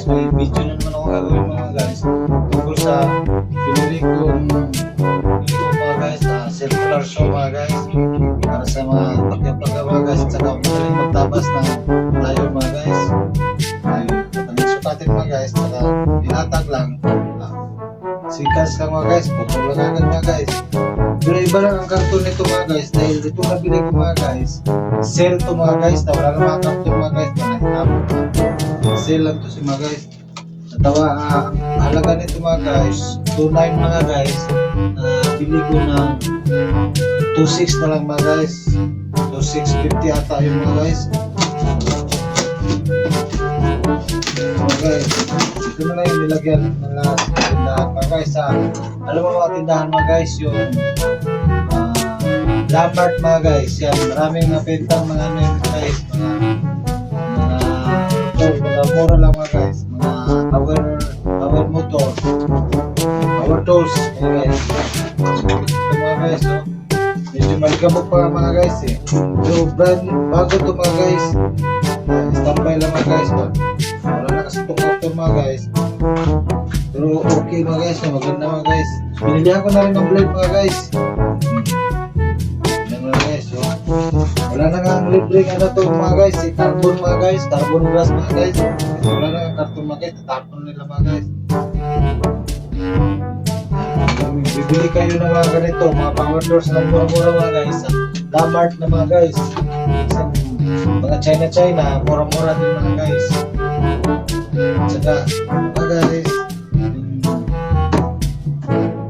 guys, may video na naman ako gagawin mga guys tungkol sa pinili kong mga guys na circular show mga guys para sa mga pagkapagka mga guys at saka magaling magtabas na tayo mga guys ay mataling sukatin mga guys at saka tinatag lang sikas lang mga guys, putol lang agad mga guys. Pero iba lang ang karton nito mga guys dahil ito nabili ko mga guys sale to mga guys na wala na mga karton mga guys na nahinapon sale lang to si mga guys natawa halaga nito mga guys 2.9 mga guys bili ko ng 2.6 na lang mga guys 2.650 ata yung mga guys mga guys ito na lang yung nilagyan ng lahat tindahan mga guys alam mo mga tindahan mga guys yung Lambert mga guys yan maraming nabentang mga ano yun guys mga mura lang mga guys mga power motor power tools mga guys ito mga guys no? Medyo maligabok pa mga guys pero brand bago to mga guys standby lang mga guys wala na kasi itong karton mga guys pero okay mga guys maganda mga guys binilihan ko na rin ng blade mga guys yan mga guys wala na nga ang libreng ano to mga guys carbon mga guys carbon glass mga guys wala na ang karton mga guys tatapon nila mga guys bibili kayo ng mga ganito mga power doors na mura-mura mga guys Walmart na mga guys mga China mura-mura din mga guys saka mga guys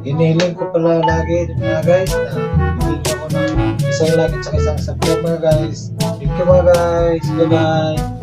hinihiling ko pala lagi mga guys na bibili ako ng isang like at saka isang subscribe mga guys thank you mga guys bye bye.